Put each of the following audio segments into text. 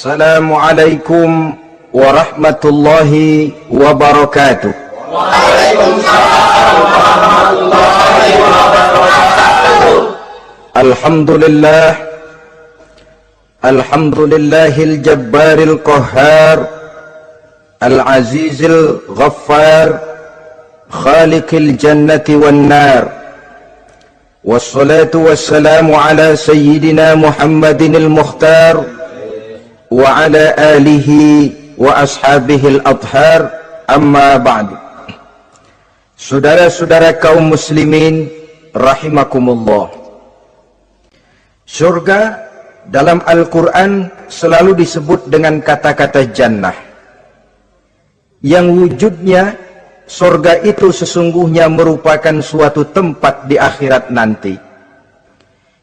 Assalamualaikum warahmatullahi wabarakatuh. Waalaikumsalam warahmatullahi wabarakatuh. Alhamdulillah, alhamdulillahil jabbaril qahhar, al-azizil ghaffar, khaliqil jannati wan nar. Wassalatu wassalamu ala sayyidina Muhammadinil mukhtar wa ala alihi wa ashabihil adhar, amma ba'du. Saudara-saudara kaum muslimin rahimakumullah, surga dalam Al-Quran selalu disebut dengan kata-kata jannah, yang wujudnya surga itu sesungguhnya merupakan suatu tempat di akhirat nanti,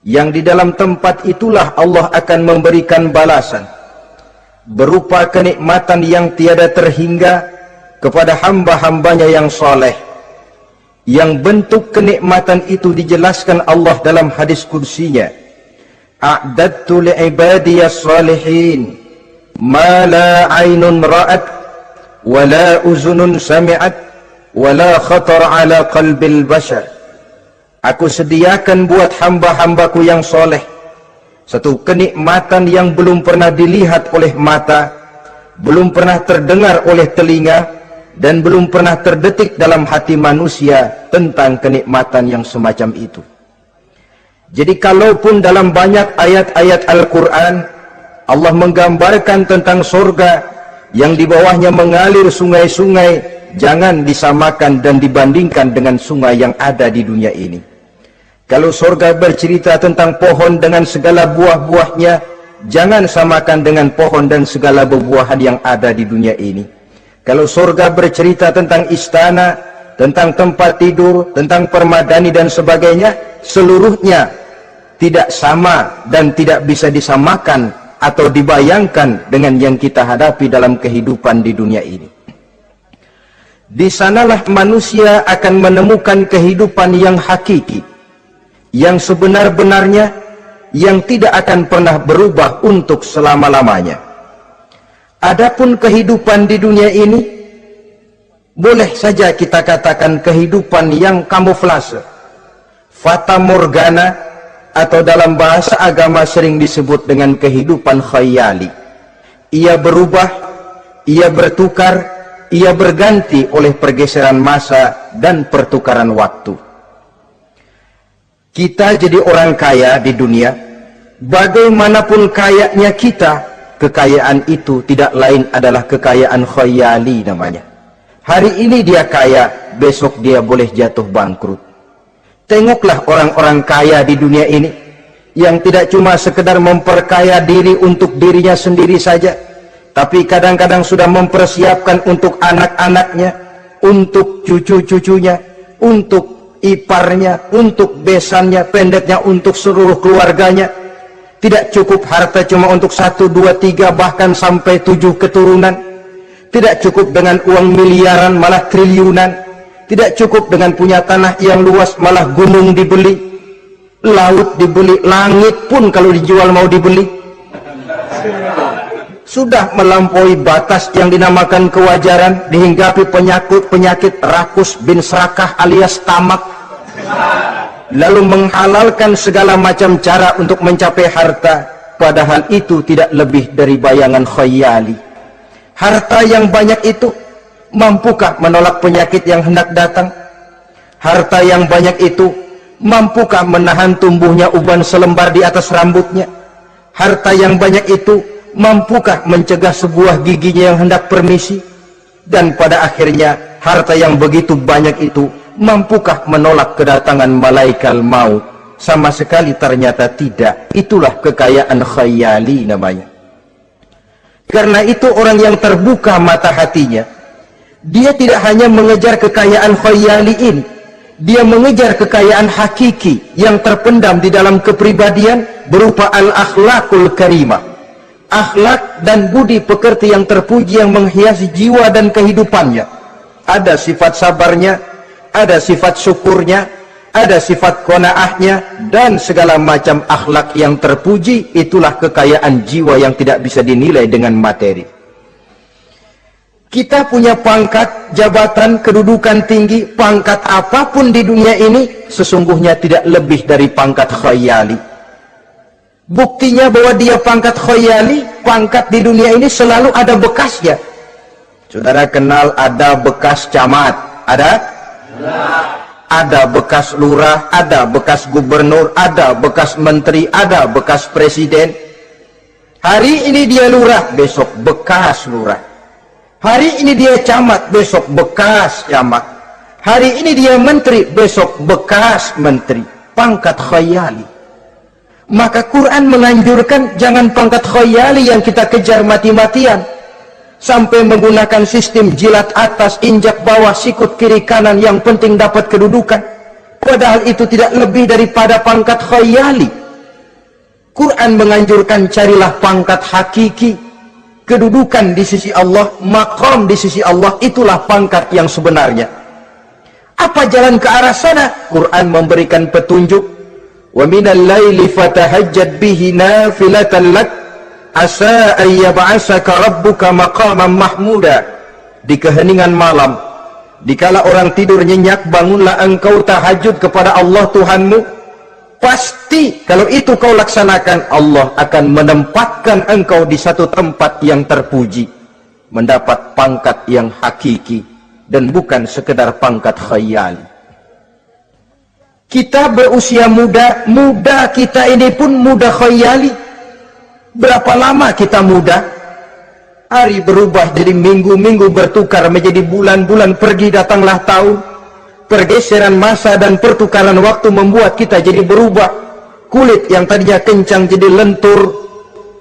yang di dalam tempat itulah Allah akan memberikan balasan berupa kenikmatan yang tiada terhingga kepada hamba-hambanya yang soleh, yang bentuk kenikmatan itu dijelaskan Allah dalam hadis kursinya, a'dadtu li'ibadiyas salihin ma la aynun ra'at wa la uzunun sami'at wa la khatar ala qalbil bashar. Aku sediakan buat hamba-hambaku yang soleh satu kenikmatan yang belum pernah dilihat oleh mata, belum pernah terdengar oleh telinga, dan belum pernah terdetik dalam hati manusia tentang kenikmatan yang semacam itu. Jadi kalaupun dalam banyak ayat-ayat Al-Quran Allah menggambarkan tentang surga yang di bawahnya mengalir sungai-sungai, jangan disamakan dan dibandingkan dengan sungai yang ada di dunia ini. Kalau surga bercerita tentang pohon dengan segala buah-buahnya, jangan samakan dengan pohon dan segala buah-buahan yang ada di dunia ini. Kalau surga bercerita tentang istana, tentang tempat tidur, tentang permadani dan sebagainya, seluruhnya tidak sama dan tidak bisa disamakan atau dibayangkan dengan yang kita hadapi dalam kehidupan di dunia ini. Di sanalah manusia akan menemukan kehidupan yang hakiki, yang sebenar-benarnya, yang tidak akan pernah berubah untuk selama-lamanya. Adapun kehidupan di dunia ini, boleh saja kita katakan kehidupan yang kamuflase, fata morgana, atau dalam bahasa agama sering disebut dengan kehidupan khayali. Ia berubah, ia bertukar, ia berganti oleh pergeseran masa dan pertukaran waktu. Kita jadi orang kaya di dunia, bagaimanapun kayanya kita, kekayaan itu tidak lain adalah kekayaan khayali namanya. Hari ini dia kaya, besok dia boleh jatuh bangkrut. Tengoklah orang-orang kaya di dunia ini, yang tidak cuma sekedar memperkaya diri untuk dirinya sendiri saja, tapi kadang-kadang sudah mempersiapkan untuk anak-anaknya, untuk cucu-cucunya, untuk iparnya, untuk besannya, pendeknya untuk seluruh keluarganya. Tidak cukup harta cuma untuk 1, 2, 3, bahkan sampai 7 keturunan. Tidak cukup dengan uang miliaran, malah triliunan. Tidak cukup dengan punya tanah yang luas, malah gunung dibeli, laut dibeli, langit pun kalau dijual mau dibeli. Sudah melampaui batas yang dinamakan kewajaran, dihinggapi penyakit rakus bin serakah alias tamak, lalu menghalalkan segala macam cara untuk mencapai harta, padahal itu tidak lebih dari bayangan khayali. Harta yang banyak itu mampukah menolak penyakit yang hendak datang? Harta yang banyak itu mampukah menahan tumbuhnya uban selembar di atas rambutnya? Harta yang banyak itu mampukah mencegah sebuah giginya yang hendak permisi? Dan pada akhirnya harta yang begitu banyak itu mampukah menolak kedatangan malaikat maut? Sama sekali ternyata tidak. Itulah kekayaan khayali namanya. Karena itu orang yang terbuka mata hatinya, dia tidak hanya mengejar kekayaan khayali ini, dia mengejar kekayaan hakiki yang terpendam di dalam kepribadian berupa al-akhlaqul karimah, akhlak dan budi pekerti yang terpuji yang menghiasi jiwa dan kehidupannya. Ada sifat sabarnya, ada sifat syukurnya, ada sifat qanaahnya, dan segala macam akhlak yang terpuji. Itulah kekayaan jiwa yang tidak bisa dinilai dengan materi. Kita punya pangkat, jabatan, kedudukan tinggi, pangkat apapun di dunia ini sesungguhnya tidak lebih dari pangkat khayali. Buktinya bahwa dia pangkat khayali, pangkat di dunia ini selalu ada bekasnya. Saudara kenal ada bekas camat? Ada? Ada bekas lurah, ada bekas gubernur, ada bekas menteri, ada bekas presiden. Hari ini dia lurah, besok bekas lurah. Hari ini dia camat, besok bekas camat. Hari ini dia menteri, besok bekas menteri. Pangkat khayali. Maka Quran menganjurkan jangan pangkat khayali yang kita kejar mati-matian. Sampai menggunakan sistem jilat atas, injak bawah, sikut kiri kanan, yang penting dapat kedudukan. Padahal itu tidak lebih daripada pangkat khayali. Quran menganjurkan carilah pangkat hakiki. Kedudukan di sisi Allah, maqam di sisi Allah, itulah pangkat yang sebenarnya. Apa jalan ke arah sana? Quran memberikan petunjuk. Wa minal laili fatahajjad bihi nafilatan lak asa ayyab'asaka rabbuka maqaman mahmuda. Di keheningan malam, dikala orang tidur nyenyak, bangunlah engkau tahajud kepada Allah Tuhanmu. Pasti kalau itu kau laksanakan, Allah akan menempatkan engkau di satu tempat yang terpuji, mendapat pangkat yang hakiki dan bukan sekedar pangkat khayali. Kita berusia muda, muda kita ini pun muda khayali. Berapa lama kita muda? Hari berubah jadi minggu, minggu bertukar menjadi bulan, bulan pergi datanglah tahun. Pergeseran masa dan pertukaran waktu membuat kita jadi berubah. Kulit yang tadinya kencang jadi lentur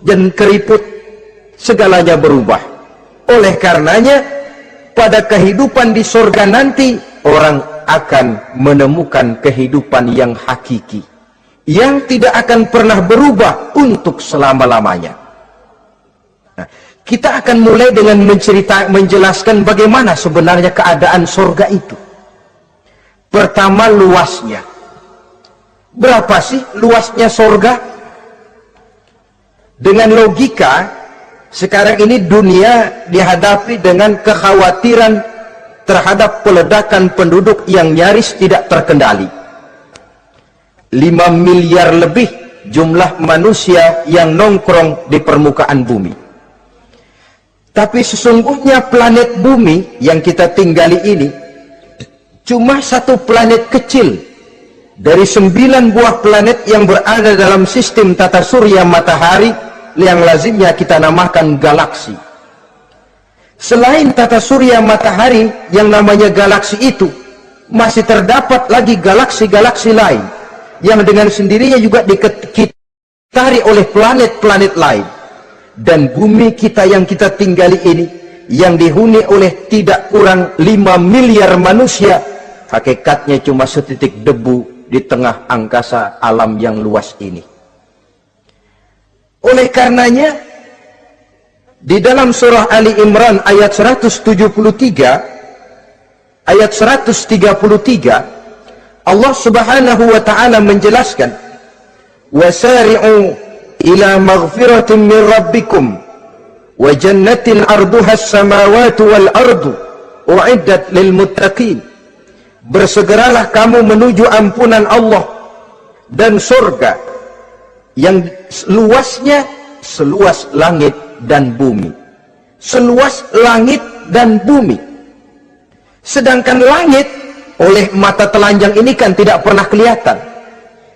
dan keriput. Segalanya berubah. Oleh karenanya, pada kehidupan di surga nanti, orang akan menemukan kehidupan yang hakiki, yang tidak akan pernah berubah untuk selama-lamanya. Nah, kita akan mulai dengan menjelaskan bagaimana sebenarnya keadaan surga itu. Pertama, luasnya. Berapa sih luasnya surga? Dengan logika, sekarang ini dunia dihadapi dengan kekhawatiran terhadap peledakan penduduk yang nyaris tidak terkendali. 5 miliar lebih jumlah manusia yang nongkrong di permukaan bumi. Tapi sesungguhnya planet bumi yang kita tinggali ini cuma satu planet kecil dari 9 buah planet yang berada dalam sistem tata surya matahari yang lazimnya kita namakan galaksi. Selain tata surya matahari yang namanya galaksi itu, masih terdapat lagi galaksi-galaksi lain yang dengan sendirinya juga dikitari oleh planet-planet lain. Dan bumi kita yang kita tinggali ini, yang dihuni oleh tidak kurang 5 miliar manusia, hakikatnya cuma setitik debu di tengah angkasa alam yang luas ini. Oleh karenanya, di dalam surah Ali Imran ayat 173, ayat 133, Allah Subhanahu wa taala menjelaskan, wasari'u ila maghfiratin min rabbikum wa jannatin arduha as-samawati wal ardu u'iddat lil muttaqin. Bersegeralah kamu menuju ampunan Allah dan surga yang luasnya seluas langit dan bumi. Seluas langit dan bumi. Sedangkan langit oleh mata telanjang ini kan tidak pernah kelihatan.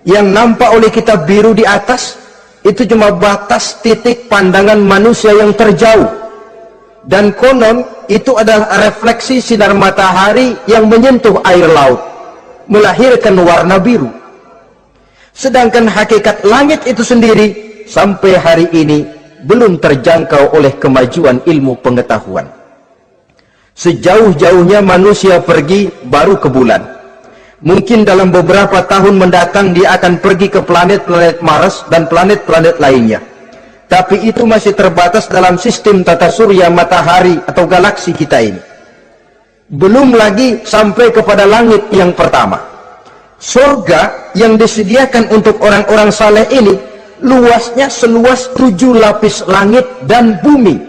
Yang nampak oleh kita biru di atas, itu cuma batas titik pandangan manusia yang terjauh. Dan konon itu adalah refleksi sinar matahari yang menyentuh air laut, melahirkan warna biru. Sedangkan hakikat langit itu sendiri sampai hari ini belum terjangkau oleh kemajuan ilmu pengetahuan. Sejauh-jauhnya manusia pergi baru ke bulan. Mungkin dalam beberapa tahun mendatang dia akan pergi ke planet-planet Mars dan planet-planet lainnya. Tapi itu masih terbatas dalam sistem tata surya matahari atau galaksi kita ini. Belum lagi sampai kepada langit yang pertama. Surga yang disediakan untuk orang-orang saleh ini luasnya seluas 7 lapis langit dan bumi.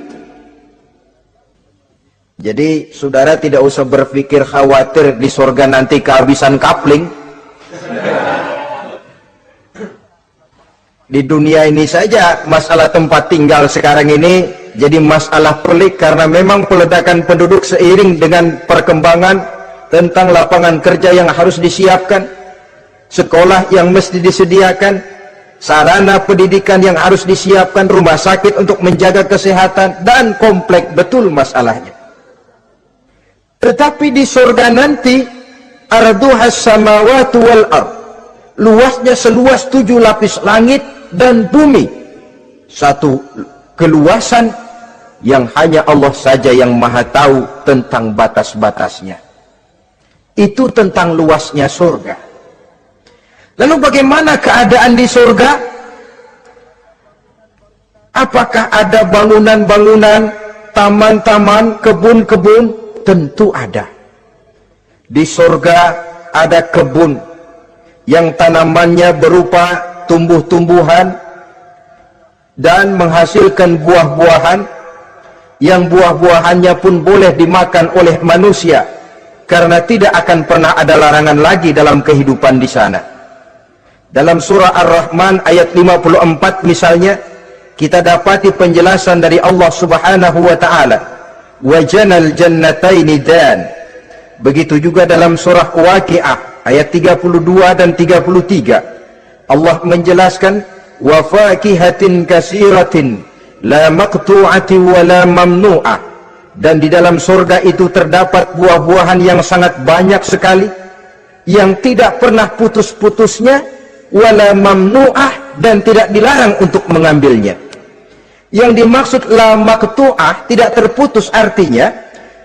Jadi saudara tidak usah berpikir khawatir di surga nanti kehabisan kapling. Di dunia ini saja masalah tempat tinggal sekarang ini jadi masalah pelik, karena memang peledakan penduduk seiring dengan perkembangan tentang lapangan kerja yang harus disiapkan, sekolah yang mesti disediakan, sarana pendidikan yang harus disiapkan, rumah sakit untuk menjaga kesehatan, dan kompleks betul masalahnya. Tetapi di surga nanti arduhas samawati wal ard, luasnya seluas 7 lapis langit dan bumi, satu keluasan yang hanya Allah saja yang maha tahu tentang batas-batasnya. Itu tentang luasnya surga. Lalu bagaimana keadaan di surga? Apakah ada bangunan-bangunan, taman-taman, kebun-kebun? Tentu ada. Di surga ada kebun yang tanamannya berupa tumbuh-tumbuhan dan menghasilkan buah-buahan, yang buah-buahannya pun boleh dimakan oleh manusia, karena tidak akan pernah ada larangan lagi dalam kehidupan di sana. Dalam surah Ar-Rahman ayat 54 misalnya, kita dapati penjelasan dari Allah Subhanahu wa taala, wa janal jannataini dan. Begitu juga dalam surah Waqiah ayat 32 dan 33, Allah menjelaskan, wa fakihatin kasiratin la maqtu'atin wa la mamnu'ah, dan di dalam surga itu terdapat buah-buahan yang sangat banyak sekali, yang tidak pernah putus-putusnya, wala mamnu'ah, dan tidak dilarang untuk mengambilnya. Yang dimaksud la maqtu'ah, tidak terputus, artinya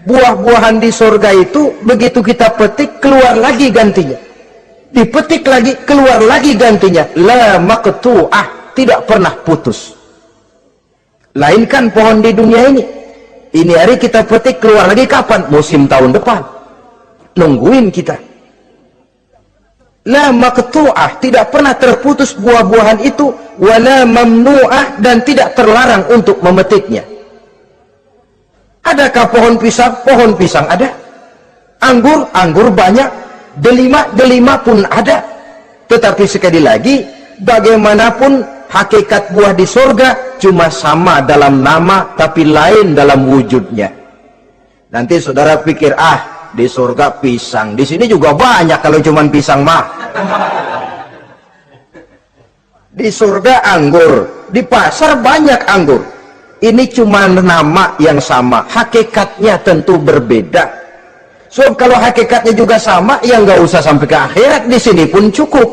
buah-buahan di surga itu begitu kita petik keluar lagi gantinya, dipetik lagi keluar lagi gantinya, la maqtu'ah, tidak pernah putus. Lainkan pohon di dunia ini hari kita petik keluar lagi kapan? Musim tahun depan, nungguin kita. La maqtu'ah, tidak pernah terputus buah-buahan itu, wala mamnu'ah, dan tidak terlarang untuk memetiknya. Adakah pohon pisang? Pohon pisang ada. Anggur? Anggur banyak. Delima pun ada. Tetapi sekali lagi, bagaimanapun hakikat buah di surga cuma sama dalam nama, tapi lain dalam wujudnya. Nanti saudara pikir, di surga pisang, di sini juga banyak kalau cuma pisang mah. Di surga anggur, di pasar banyak anggur. Ini cuma nama yang sama, hakikatnya tentu berbeda. So kalau hakikatnya juga sama, ya nggak usah sampai ke akhirat, di sini pun cukup.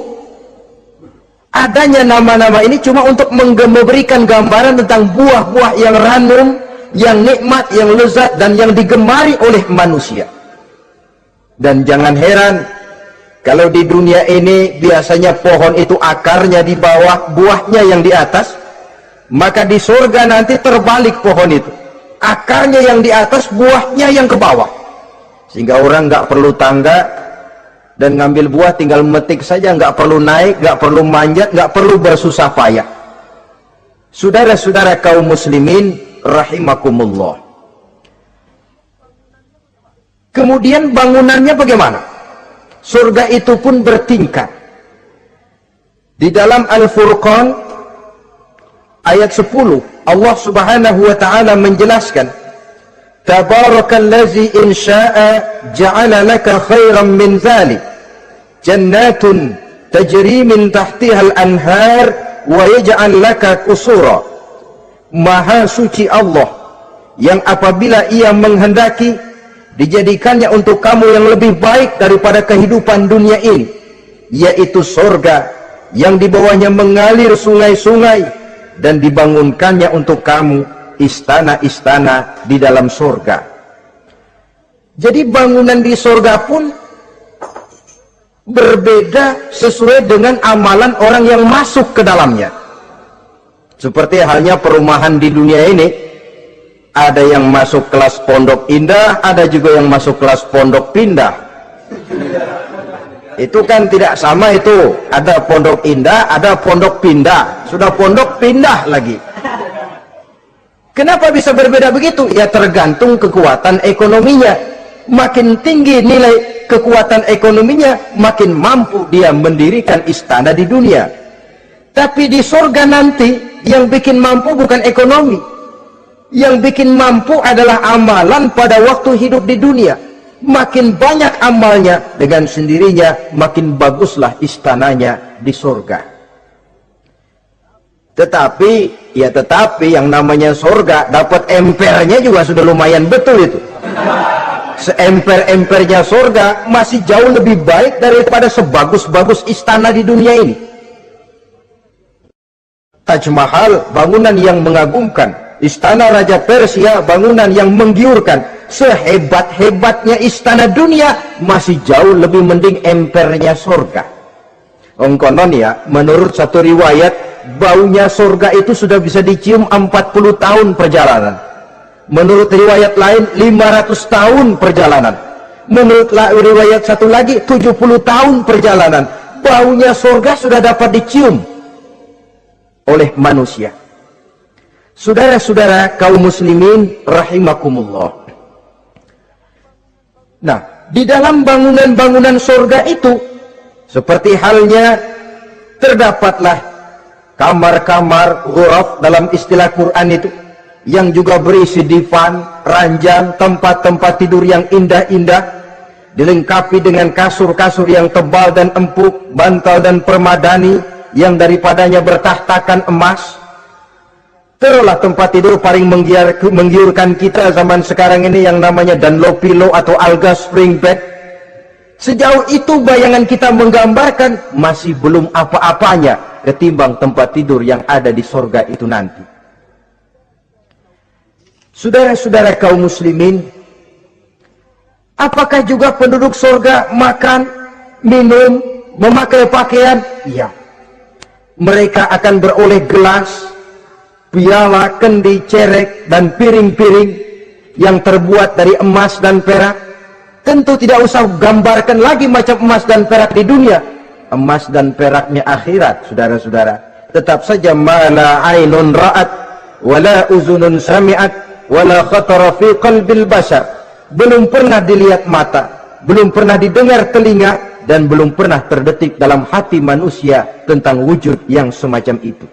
Adanya nama-nama ini cuma untuk memberikan gambaran tentang buah-buah yang ranum, yang nikmat, yang lezat, dan yang digemari oleh manusia. Dan jangan heran, kalau di dunia ini biasanya pohon itu akarnya di bawah, buahnya yang di atas, maka di surga nanti terbalik pohon itu. Akarnya yang di atas, buahnya yang ke bawah. Sehingga orang nggak perlu tangga dan ngambil buah, tinggal metik saja, nggak perlu naik, nggak perlu manjat, nggak perlu bersusah payah. Saudara-saudara kaum muslimin rahimakumullah. Kemudian bangunannya bagaimana? Surga itu pun bertingkat. Di dalam Al-Furqan ayat 10, Allah Subhanahu wa taala menjelaskan, Tabarakallazi in syaa'a ja'ala laka khairan min dzalik jannatun tajri min tahtiha al-anhar wa yaj'al laka qusura. Maha suci Allah yang apabila ia menghendaki dijadikannya untuk kamu yang lebih baik daripada kehidupan dunia ini, yaitu surga yang di bawahnya mengalir sungai-sungai, dan dibangunkannya untuk kamu istana-istana di dalam surga. Jadi bangunan di surga pun berbeda sesuai dengan amalan orang yang masuk ke dalamnya. Seperti halnya perumahan di dunia ini, ada yang masuk kelas pondok indah, ada juga yang masuk kelas pondok pindah. Itu kan tidak sama itu. Ada pondok indah, ada pondok pindah. Sudah pondok pindah lagi. Kenapa bisa berbeda begitu? Ya tergantung kekuatan ekonominya. Makin tinggi nilai kekuatan ekonominya, makin mampu dia mendirikan istana di dunia. Tapi di surga nanti, yang bikin mampu bukan ekonomi. Yang bikin mampu adalah amalan pada waktu hidup di dunia. Makin banyak amalnya, dengan sendirinya makin baguslah istananya di surga. Tetapi yang namanya surga, dapat empernya juga sudah lumayan betul itu. Seemper-empernya surga masih jauh lebih baik daripada sebagus-bagus istana di dunia ini. Taj Mahal, bangunan yang mengagumkan. Istana Raja Persia, bangunan yang menggiurkan. Sehebat-hebatnya istana dunia, masih jauh lebih mending empernya surga. Konon ya, menurut satu riwayat, baunya surga itu sudah bisa dicium 40 tahun perjalanan. Menurut riwayat lain 500 tahun perjalanan. Menurut riwayat satu lagi 70 tahun perjalanan. Baunya surga sudah dapat dicium oleh manusia. Saudara-saudara kaum muslimin rahimakumullah. Nah, di dalam bangunan-bangunan surga itu, seperti halnya terdapatlah kamar-kamar ghuraf dalam istilah Quran itu, yang juga berisi divan, ranjang, tempat-tempat tidur yang indah-indah, dilengkapi dengan kasur-kasur yang tebal dan empuk, bantal dan permadani yang daripadanya bertahtakan emas. Terulah tempat tidur paling menggiurkan kita zaman sekarang ini yang namanya Dunlopillow atau Alga Spring Bed. Sejauh itu bayangan kita menggambarkan masih belum apa-apanya ketimbang tempat tidur yang ada di surga itu nanti. Saudara-saudara kaum muslimin, apakah juga penduduk surga makan, minum, memakai pakaian? Iya. Mereka akan beroleh gelas, piala, kendi, cerek, dan piring-piring yang terbuat dari emas dan perak. Tentu tidak usah gambarkan lagi macam emas dan perak di dunia. Emas dan peraknya akhirat, saudara-saudara. Tetap saja mala ainun ra'at, wala uzunun sami'at, wala khatara fi qalbil bashar. Belum pernah dilihat mata, belum pernah didengar telinga, dan belum pernah terdetik dalam hati manusia tentang wujud yang semacam itu.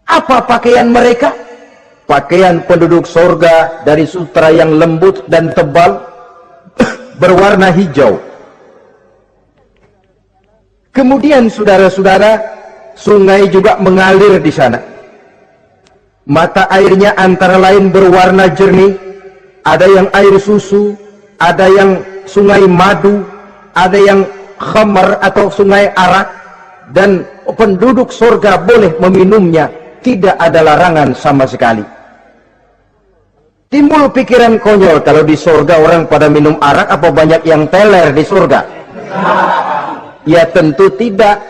Apa pakaian mereka? Pakaian penduduk surga dari sutra yang lembut dan tebal, berwarna hijau. Kemudian saudara-saudara, sungai juga mengalir di sana. Mata airnya antara lain berwarna jernih, ada yang air susu, ada yang sungai madu, ada yang khamar atau sungai arak, dan penduduk surga boleh meminumnya, tidak ada larangan sama sekali. Timbul pikiran konyol, kalau di surga orang pada minum arak, apa banyak yang teler di surga? Ya tentu tidak,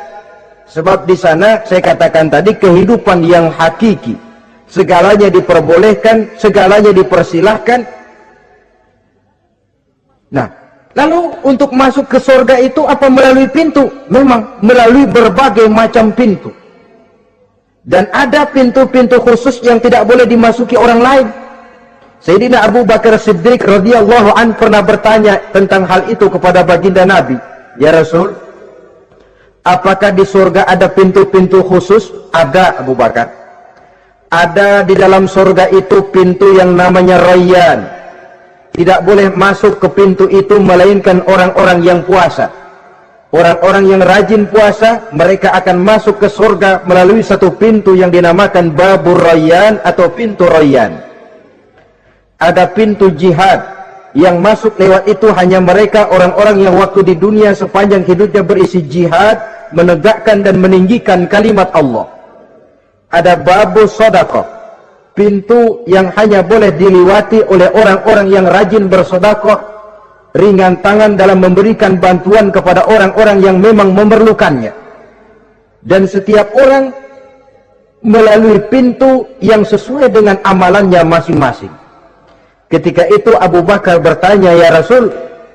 sebab di sana saya katakan tadi kehidupan yang hakiki, segalanya diperbolehkan, segalanya dipersilahkan. Nah, lalu untuk masuk ke surga itu apa melalui pintu? Memang melalui berbagai macam pintu. Dan ada pintu-pintu khusus yang tidak boleh dimasuki orang lain. Sayyidina Abu Bakar Siddiq radhiyallahu an pernah bertanya tentang hal itu kepada baginda Nabi. Ya Rasul, apakah di surga ada pintu-pintu khusus? Ada, Abu Bakar. Ada di dalam surga itu pintu yang namanya Rayyan. Tidak boleh masuk ke pintu itu melainkan orang-orang yang puasa. Orang-orang yang rajin puasa, mereka akan masuk ke surga melalui satu pintu yang dinamakan Babur Rayyan atau pintu Rayyan. Ada pintu jihad, yang masuk lewat itu hanya mereka orang-orang yang waktu di dunia sepanjang hidupnya berisi jihad, menegakkan dan meninggikan kalimat Allah. Ada Babur Shadaqah, pintu yang hanya boleh dilewati oleh orang-orang yang rajin bersedekah, ringan tangan dalam memberikan bantuan kepada orang-orang yang memang memerlukannya. Dan setiap orang melalui pintu yang sesuai dengan amalannya masing-masing. Ketika itu Abu Bakar bertanya, ya Rasul,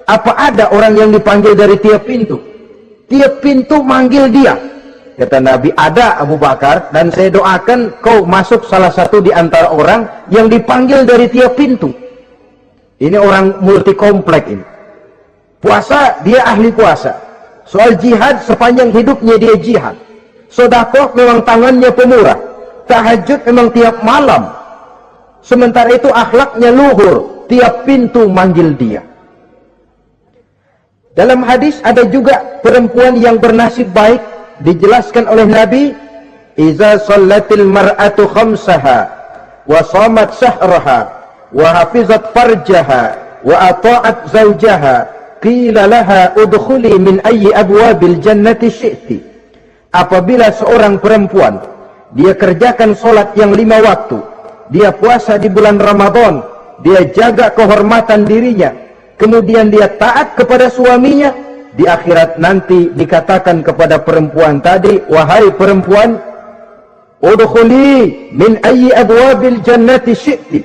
Apa ada orang yang dipanggil dari tiap pintu? Tiap pintu manggil dia. Kata Nabi, ada Abu Bakar, dan saya doakan kau masuk salah satu di antara orang yang dipanggil dari tiap pintu. Ini orang multi komplek ini. Puasa, dia ahli puasa. Soal jihad, sepanjang hidupnya dia jihad. Sedekah memang tangannya pemurah. Tahajud memang tiap malam. Sementara itu akhlaknya luhur. Tiap pintu manggil dia. Dalam hadis ada juga perempuan yang bernasib baik. Dijelaskan oleh Nabi, iza sallatil mar'atu khamsaha wa shamat shahraha wa hafizat farjaha wa ata'at zawjaha qila laha udkhuli min ayyi abwabil jannati syi'ti. Apabila seorang perempuan dia kerjakan solat yang 5 waktu, dia puasa di bulan Ramadan, dia jaga kehormatan dirinya, kemudian dia taat kepada suaminya, di akhirat nanti dikatakan kepada perempuan tadi, wahai perempuan, udkhuli min ayyi abwabil jannati syi'ti,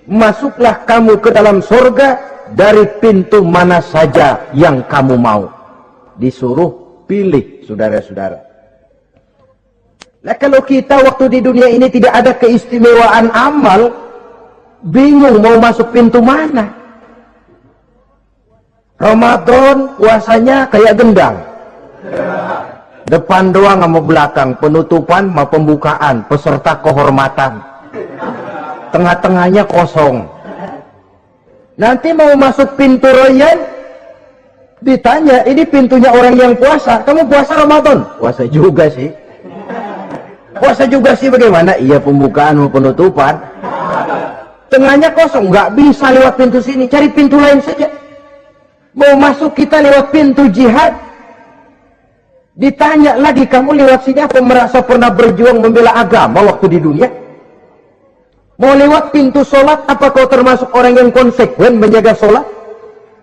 masuklah kamu ke dalam surga dari pintu mana saja yang kamu mau. Disuruh pilih, saudara-saudara. Nah, kalau kita waktu di dunia ini tidak ada keistimewaan amal, bingung mau masuk pintu mana. Ramadan puasanya kayak gendang. Depan doang sama belakang, penutupan sama pembukaan, peserta kehormatan. Tengah-tengahnya kosong. Nanti mau masuk pintu royan, ditanya, ini pintunya orang yang puasa. Kamu puasa Ramadan? Puasa juga sih. Puasa juga sih bagaimana? Iya, pembukaan sama penutupan. Tengahnya kosong, nggak bisa lewat pintu sini, cari pintu lain saja. Mau masuk kita lewat pintu jihad, ditanya lagi, kamu lewat sini apa merasa pernah berjuang membela agama waktu di dunia? Mau lewat pintu sholat, apa kau termasuk orang yang konsekuen menjaga sholat?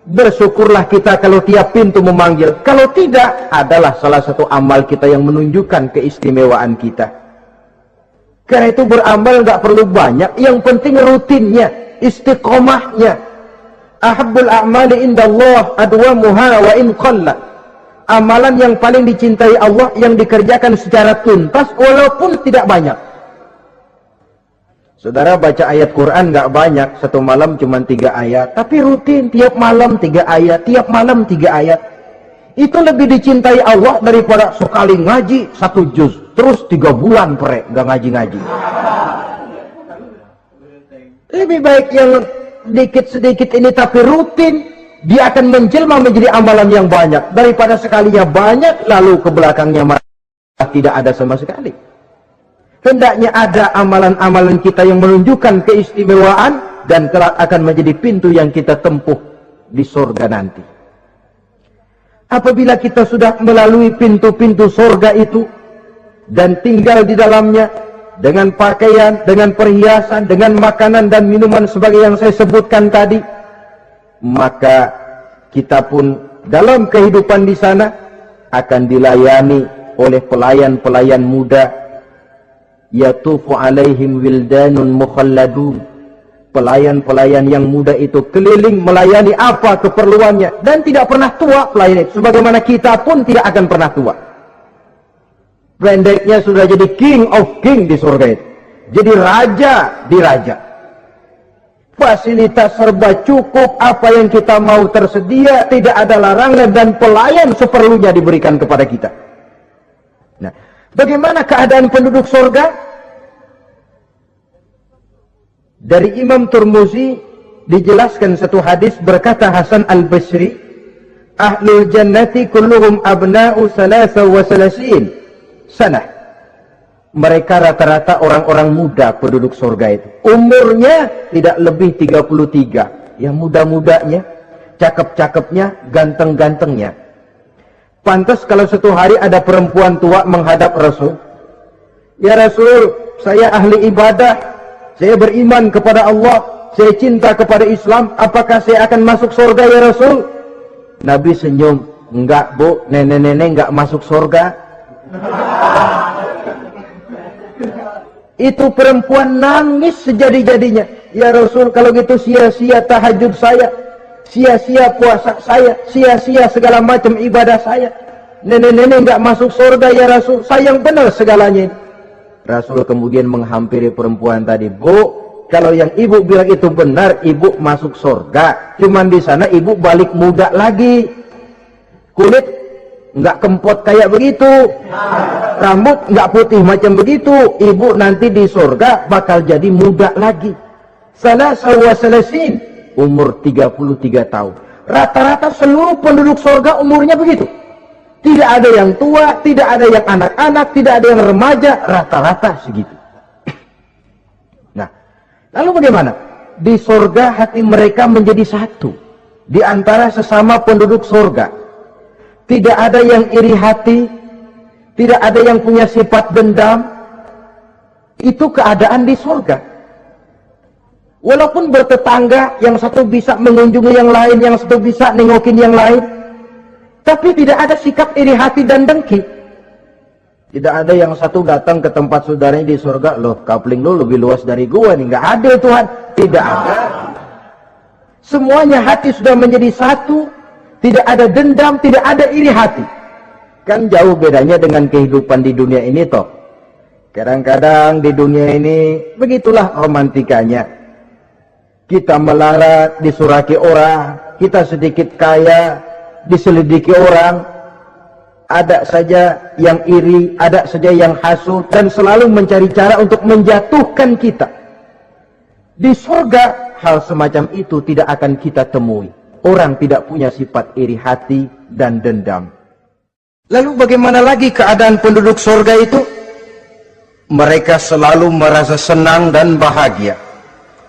Bersyukurlah kita kalau tiap pintu memanggil. Kalau tidak, adalah salah satu amal kita yang menunjukkan keistimewaan kita. Karena itu beramal nggak perlu banyak, yang penting rutinnya, istiqomahnya. Ahabbul a'mali indallah adwamuha wa in qalla. Amalan yang paling dicintai Allah yang dikerjakan secara tuntas walaupun tidak banyak. Saudara baca ayat Quran nggak banyak, satu malam cuma 3 ayat, tapi rutin tiap malam 3 ayat, tiap malam 3 ayat. Itu lebih dicintai Allah daripada sekali ngaji 1 juz, terus 3 bulan nggak ngaji-ngaji. Lebih baik yang sedikit-sedikit ini tapi rutin, dia akan menjelma menjadi amalan yang banyak daripada sekalinya banyak lalu ke belakangnya malah tidak ada sama sekali. Hendaknya ada amalan-amalan kita yang menunjukkan keistimewaan dan kelak akan menjadi pintu yang kita tempuh di surga nanti. Apabila kita sudah melalui pintu-pintu surga itu dan tinggal di dalamnya dengan pakaian, dengan perhiasan, dengan makanan dan minuman sebagai yang saya sebutkan tadi, maka kita pun dalam kehidupan di sana akan dilayani oleh pelayan-pelayan muda. Yatufu alaihim wildanun mukhalladun. Pelayan-pelayan yang muda itu keliling melayani apa keperluannya dan tidak pernah tua pelayan itu, sebagaimana kita pun tidak akan pernah tua. Pendeknya sudah jadi king of king di surga itu, jadi raja di raja. Fasilitas serba cukup, apa yang kita mau tersedia, tidak ada larangan, dan pelayan seperlunya diberikan kepada kita. Nah, bagaimana keadaan penduduk surga? Dari Imam Tirmizi dijelaskan satu hadis, berkata Hasan al-Basri, ahlul jannati kulluhum abna'u 33 sanah. Mereka rata-rata orang-orang muda penduduk surga itu. Umurnya tidak lebih 33. Yang muda-mudanya, cakep-cakepnya, ganteng-gantengnya. Pantas kalau satu hari ada perempuan tua menghadap Rasul. Ya Rasul, saya ahli ibadah, saya beriman kepada Allah, saya cinta kepada Islam, apakah saya akan masuk surga ya Rasul? Nabi senyum, enggak bu, nenek-nenek enggak masuk surga. Itu perempuan nangis sejadi-jadinya. Ya Rasul, kalau gitu sia-sia tahajud saya sia-sia puasa saya, sia-sia segala macam ibadah saya. Nenek-nenek nggak masuk surga ya Rasul, sayang benar segalanya. Rasul kemudian menghampiri perempuan tadi, Bu, kalau yang ibu bilang itu benar, ibu masuk surga. Cuman di sana ibu balik muda lagi, kulit nggak kempot kayak begitu, rambut nggak putih macam begitu. Ibu nanti di surga bakal jadi muda lagi. Salasah wa salasin, umur 33 tahun. Rata-rata seluruh penduduk surga umurnya begitu. Tidak ada yang tua, tidak ada yang anak-anak, tidak ada yang remaja, rata-rata segitu. Nah, lalu bagaimana? Di surga hati mereka menjadi satu di antara sesama penduduk surga. Tidak ada yang iri hati, tidak ada yang punya sifat dendam. Itu keadaan di surga. Walaupun bertetangga, yang satu bisa mengunjungi yang lain, yang satu bisa nengokin yang lain, tapi tidak ada sikap iri hati dan dengki. Tidak ada yang satu datang ke tempat saudaranya di surga, loh kapling lu lebih luas dari gua nih. Nggak ada Tuhan, tidak ada. Semuanya hati sudah menjadi satu, tidak ada dendam, tidak ada iri hati. Kan jauh bedanya dengan kehidupan di dunia ini toh. Kadang-kadang di dunia ini begitulah romantikanya. Kita melarat, disuraki orang, kita sedikit kaya, diselidiki orang, ada saja yang iri, ada saja yang hasut, dan selalu mencari cara untuk menjatuhkan kita. Di surga hal semacam itu tidak akan kita temui. Orang tidak punya sifat iri hati dan dendam. Lalu bagaimana lagi keadaan penduduk surga itu? Mereka selalu merasa senang dan bahagia.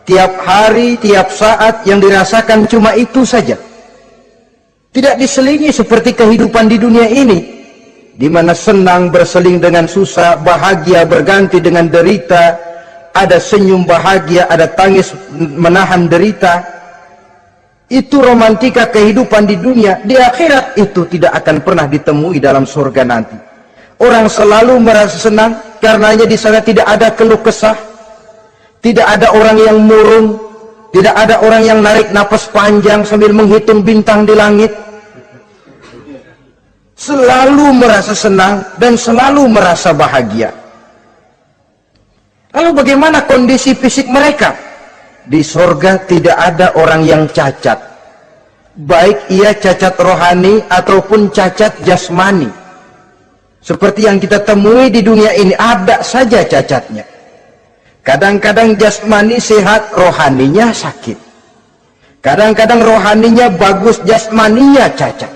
Tiap hari, tiap saat yang dirasakan cuma itu saja. Tidak diselingi seperti kehidupan di dunia ini, di mana senang berseling dengan susah, bahagia berganti dengan derita, ada senyum bahagia, ada tangis menahan derita. Itu romantika kehidupan di dunia. Di akhirat itu tidak akan pernah ditemui dalam surga nanti. Orang selalu merasa senang, karenanya di sana tidak ada keluh kesah, tidak ada orang yang murung, tidak ada orang yang narik napas panjang sambil menghitung bintang di langit. Selalu merasa senang dan selalu merasa bahagia. Lalu bagaimana kondisi fisik mereka? Di surga tidak ada orang yang cacat, baik ia cacat rohani ataupun cacat jasmani. Seperti yang kita temui di dunia ini, ada saja cacatnya. Kadang-kadang jasmani sehat, rohaninya sakit. Kadang-kadang rohaninya bagus, jasmaninya cacat.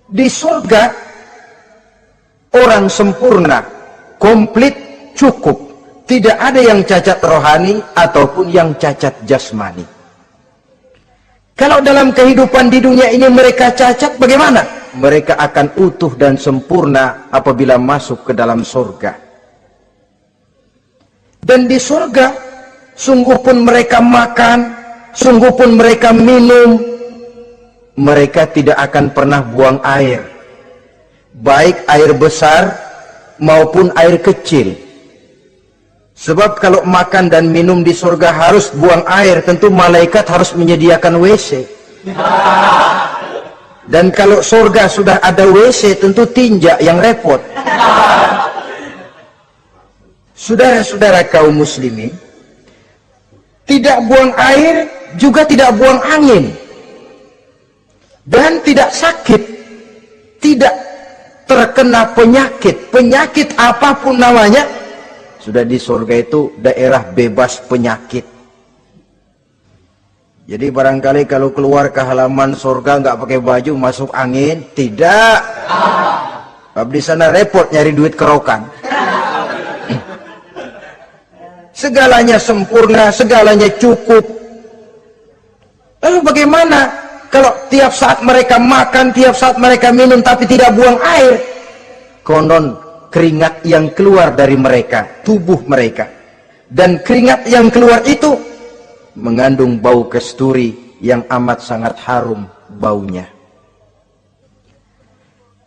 Di surga orang sempurna, komplit, cukup. Tidak ada yang cacat rohani ataupun yang cacat jasmani. Kalau dalam kehidupan di dunia ini mereka cacat, bagaimana? Mereka akan utuh dan sempurna apabila masuk ke dalam surga. Dan di surga, sungguh pun mereka makan, sungguh pun mereka minum, mereka tidak akan pernah buang air, baik air besar maupun air kecil. Sebab kalau makan dan minum di surga harus buang air, tentu malaikat harus menyediakan WC. Dan kalau surga sudah ada WC, tentu tinja yang repot. Saudara-saudara kaum muslimin, tidak buang air, juga tidak buang angin, dan tidak sakit, tidak terkena penyakit apapun namanya. Sudah di surga itu daerah bebas penyakit. Jadi barangkali kalau keluar ke halaman surga nggak pakai baju, masuk angin, tidak. Di sana repot nyari duit kerokan. Segalanya sempurna, segalanya cukup. Lalu bagaimana kalau tiap saat mereka makan, tiap saat mereka minum, tapi tidak buang air? Konon keringat yang keluar dari mereka, tubuh mereka, dan keringat yang keluar itu mengandung bau kasturi yang amat sangat harum baunya.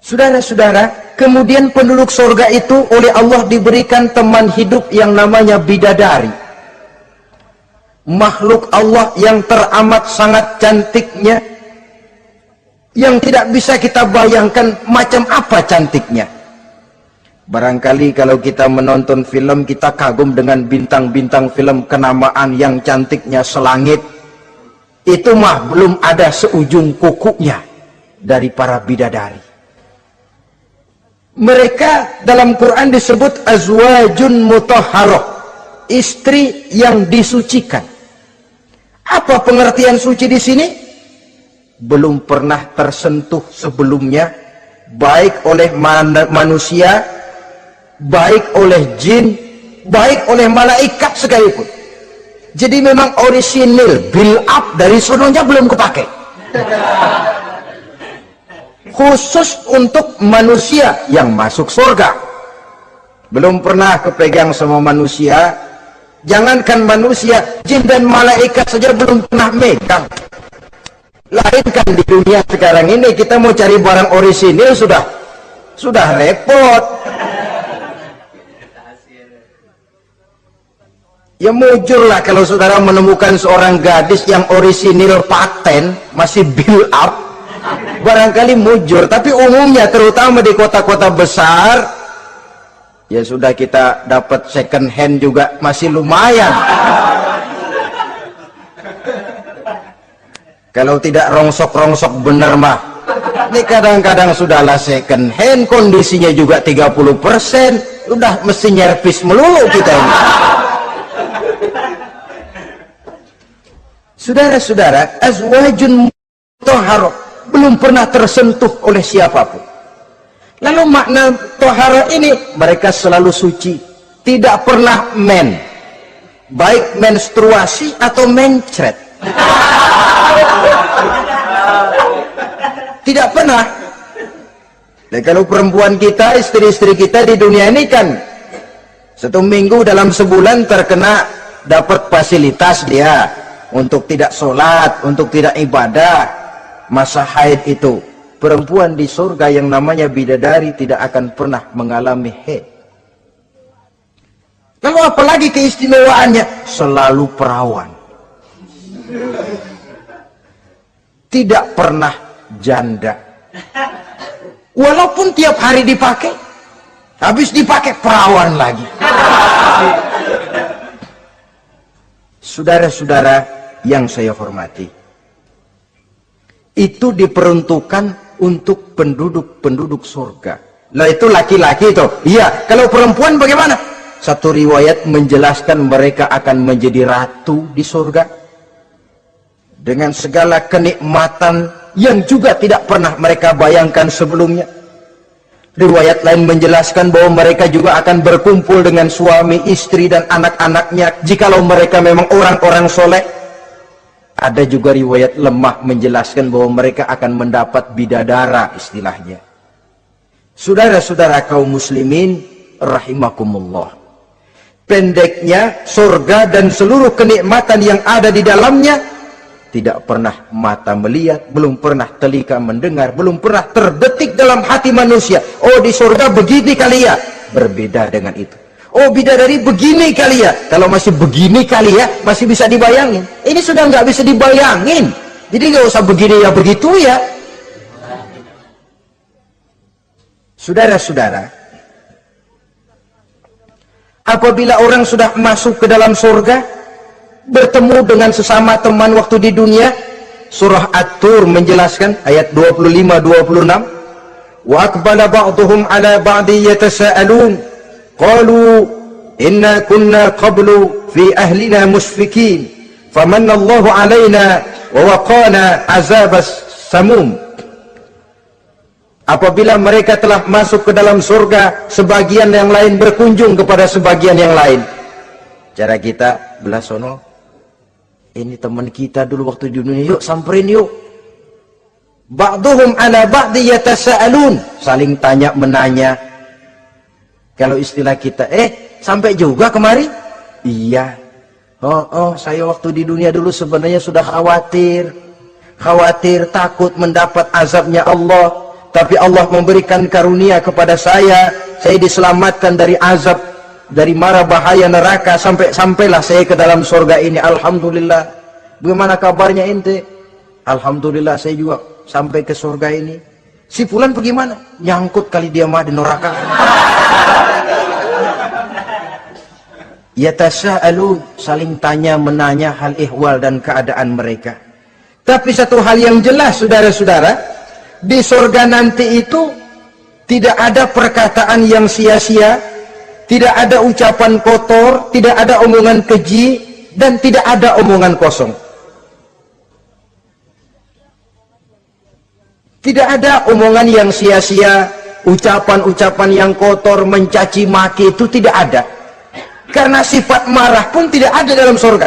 Saudara-saudara, kemudian penduduk surga itu oleh Allah diberikan teman hidup yang namanya bidadari. makhluk Allah yang teramat sangat cantiknya, yang tidak bisa kita bayangkan macam apa cantiknya. Barangkali kalau kita menonton film, kita kagum dengan bintang-bintang film kenamaan yang cantiknya selangit. Itu mah belum ada seujung kukunya dari para bidadari. Mereka dalam Quran disebut azwajun mutahharah, istri yang disucikan. Apa pengertian suci di sini? Belum pernah tersentuh sebelumnya, baik oleh manusia, baik oleh jin, baik oleh malaikat sekalipun. Jadi memang orisinil, build up dari sononya belum kepake. Khusus untuk manusia yang masuk surga. Belum pernah kepegang sama manusia. Jangankan manusia, jin dan malaikat saja belum pernah megang. Lain kan di dunia sekarang ini, kita mau cari barang orisinil sudah repot. Ya mujurlah kalau saudara menemukan seorang gadis yang orisinil paten, masih build up, barangkali mujur. Tapi umumnya terutama di kota-kota besar, ya sudah, kita dapat second hand juga masih lumayan. Kalau tidak rongsok-rongsok bener mah, ini kadang-kadang sudahlah second hand, kondisinya juga 30%, udah mesti nyervis melulu kita ini. Saudara-saudara, azwajun mutahharah belum pernah tersentuh oleh siapapun. Lalu makna tohara ini, mereka selalu suci, tidak pernah baik menstruasi atau mencret, tidak pernah. Dan kalau perempuan kita, istri-istri kita di dunia ini kan 1 minggu dalam sebulan terkena dapat fasilitas dia untuk tidak sholat, untuk tidak ibadah, masa haid itu. Perempuan di surga yang namanya bidadari tidak akan pernah mengalami haid. Lalu apalagi keistimewaannya? Selalu perawan, tidak pernah janda. Walaupun tiap hari dipakai, habis dipakai perawan lagi. Saudara-saudara yang saya hormati, itu diperuntukkan untuk penduduk-penduduk surga. Lah itu laki-laki itu. Iya, kalau perempuan bagaimana? Satu riwayat menjelaskan mereka akan menjadi ratu di surga dengan segala kenikmatan yang juga tidak pernah mereka bayangkan sebelumnya. Riwayat lain menjelaskan bahwa mereka juga akan berkumpul dengan suami, istri, dan anak-anaknya jikalau mereka memang orang-orang soleh. Ada juga riwayat lemah menjelaskan bahwa mereka akan mendapat bidadara istilahnya. Saudara-saudara kaum muslimin rahimakumullah, pendeknya surga dan seluruh kenikmatan yang ada di dalamnya tidak pernah mata melihat, belum pernah telinga mendengar, belum pernah terbetik dalam hati manusia. Oh, di surga begini kali ya, berbeda dengan itu. Oh, bidadari begini kali ya, kalau masih begini kali ya, masih bisa dibayangin. Ini sudah nggak bisa dibayangin, jadi nggak usah begini ya begitu ya. Saudara-saudara, apabila orang sudah masuk ke dalam surga, bertemu dengan sesama teman waktu di dunia, surah At-Tur menjelaskan ayat 25-26, wa aqbala ba'duhum ala ba'di yatasaalun qalu inna kunna qablu fi ahlina musyfikin famanna Allahu alaina wa waqana azabas samum. Apabila mereka telah masuk ke dalam surga, sebagian yang lain berkunjung kepada sebagian yang lain. Cara kita belah sono, ini teman kita dulu waktu di dunia, yuk samperin yuk. Ba'duhum ala ba'di yatasaalun, saling tanya menanya. Kalau istilah kita, sampai juga kemari? Iya. Oh, saya waktu di dunia dulu sebenarnya sudah khawatir, takut mendapat azabnya Allah. Tapi Allah memberikan karunia kepada saya diselamatkan dari azab. dari mara bahaya neraka, sampailah saya ke dalam surga ini. Alhamdulillah. Bagaimana kabarnya ente? Alhamdulillah saya juga sampai ke surga ini. Si fulan bagaimana? Nyangkut kali dia mah di neraka. Yatasa'alun, saling tanya menanya hal ihwal dan keadaan mereka. Tapi satu hal yang jelas saudara-saudara, di surga nanti itu tidak ada perkataan yang sia-sia, tidak ada ucapan kotor, tidak ada omongan keji, dan tidak ada omongan kosong. Tidak ada omongan yang sia-sia, ucapan-ucapan yang kotor, mencaci maki, itu tidak ada. Karena sifat marah pun tidak ada dalam surga.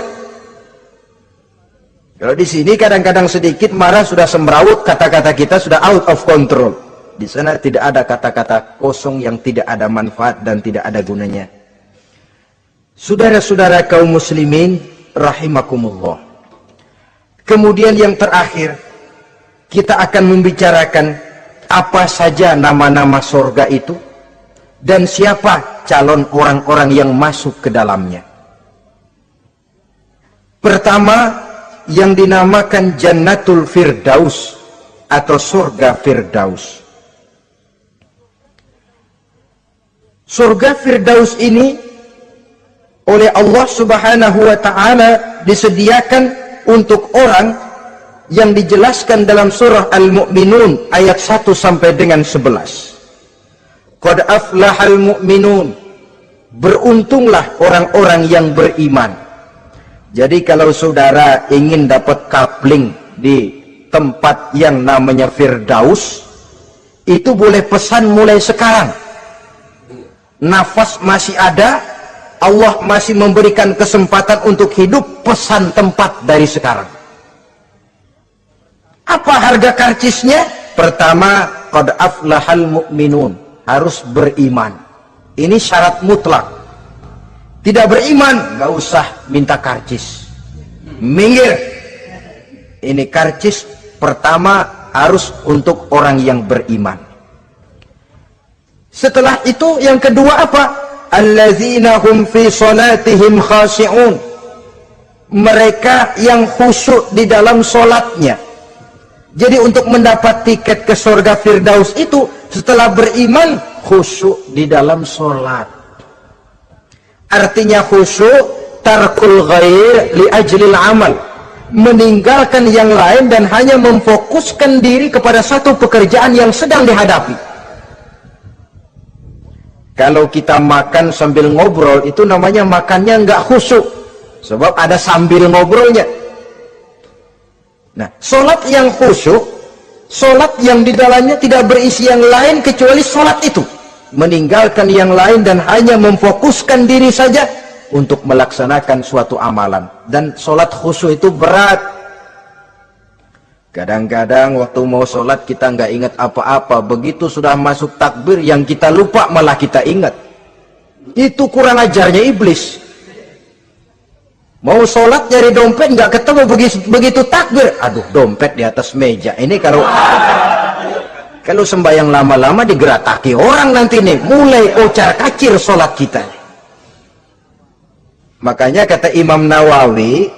Kalau di sini kadang-kadang sedikit marah sudah semrawut, kata-kata kita sudah out of control. Di sana tidak ada kata-kata kosong yang tidak ada manfaat dan tidak ada gunanya. Saudara-saudara kaum muslimin rahimakumullah. Kemudian yang terakhir, kita akan membicarakan apa saja nama-nama surga itu dan siapa calon orang-orang yang masuk ke dalamnya. Pertama, yang dinamakan Jannatul Firdaus atau surga Firdaus. Surga Firdaus ini oleh Allah Subhanahu wa taala disediakan untuk orang yang dijelaskan dalam surah Al-Mu'minun ayat 1 sampai dengan 11. Qad aflahal mu'minun, beruntunglah orang-orang yang beriman. Jadi kalau saudara ingin dapat kapling di tempat yang namanya Firdaus, itu boleh pesan mulai sekarang. Nafas masih ada, Allah masih memberikan kesempatan untuk hidup, pesan tempat dari sekarang. Apa harga karcisnya? Pertama, qad aflahal mu'minun, harus beriman. Ini syarat mutlak. Tidak beriman, nggak usah minta karcis. Minggir. Ini karcis pertama harus untuk orang yang beriman. Setelah itu yang kedua apa? Allazina hum fi salatihim khashi'un. Mereka yang khusyuk di dalam solatnya. Jadi untuk mendapat tiket ke surga Firdaus itu, setelah beriman, khusyuk di dalam sholat. Artinya khusyuk, tarkul ghair li ajlil amal. Meninggalkan yang lain dan hanya memfokuskan diri kepada satu pekerjaan yang sedang dihadapi. Kalau kita makan sambil ngobrol, itu namanya makannya nggak khusyuk. Sebab ada sambil ngobrolnya. Nah, sholat yang khusyuk, sholat yang di dalamnya tidak berisi yang lain kecuali sholat itu. Meninggalkan yang lain dan hanya memfokuskan diri saja untuk melaksanakan suatu amalan. Dan sholat khusyuk itu berat. Kadang-kadang waktu mau sholat kita nggak ingat apa-apa. Begitu sudah masuk takbir, yang kita lupa malah kita ingat. Itu kurang ajarnya iblis. Mau sholat nyari dompet nggak ketemu, begitu takbir, aduh dompet di atas meja. Ini kalau sembahyang lama-lama digerataki orang nanti nih, mulai ocar kacir sholat kita. Makanya kata Imam Nawawi,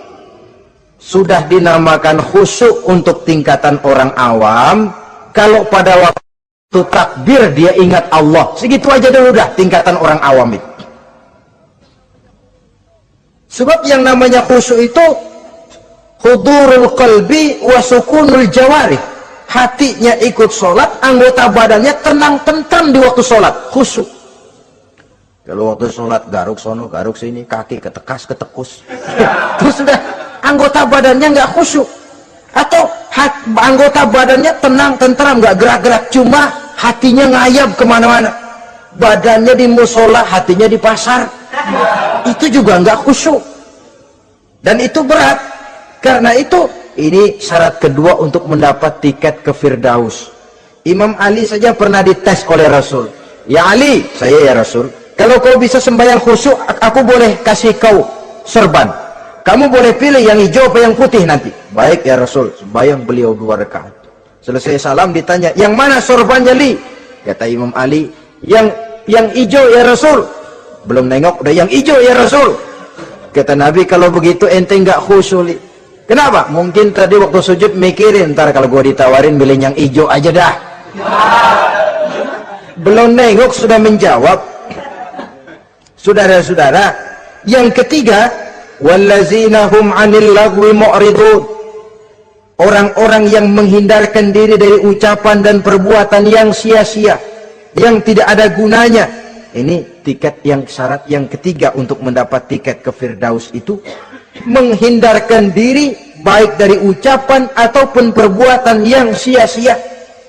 sudah dinamakan khusyuk untuk tingkatan orang awam kalau pada waktu takbir dia ingat Allah. Segitu aja dulu dah tingkatan orang awam itu. Sebab yang namanya khusyuk itu hudurul qalbi wa sukunul jawarih. Hatinya ikut sholat, anggota badannya tenang tentram di waktu sholat, khusyuk. Kalau waktu sholat garuk sono, garuk sini, kaki ketekas, ketekus. Terus sudah anggota badannya nggak khusyuk. Atau anggota badannya tenang tentram, nggak gerak-gerak, cuma hatinya ngayab kemana-mana. Badannya di musola, hatinya di pasar. Itu juga nggak khusyuk. Dan itu berat. Karena itu, ini syarat kedua untuk mendapat tiket ke Firdaus. Imam Ali saja pernah dites oleh Rasul. Ya Ali, saya ya Rasul, kalau kau bisa sembahyang khusyuk, aku boleh kasih kau serban. Kamu boleh pilih yang hijau apa yang putih nanti. Baik ya Rasul, sembahyang beliau 2 rakaat. Selesai salam ditanya, yang mana sorbannya Li? Kata Imam Ali, yang hijau ya Rasul. Belum nengok udah yang hijau ya Rasul. Kata Nabi, kalau begitu ente nggak khusyuk. Kenapa? Mungkin tadi waktu sujud mikirin, ntar kalau gua ditawarin milih yang hijau aja dah. Belum nengok sudah menjawab. Saudara-saudara, yang ketiga, wallazina hum 'anil lagwi mu'ridun. Orang-orang yang menghindarkan diri dari ucapan dan perbuatan yang sia-sia, yang tidak ada gunanya. Ini tiket yang syarat yang ketiga untuk mendapat tiket ke Firdaus itu menghindarkan diri baik dari ucapan ataupun perbuatan yang sia-sia,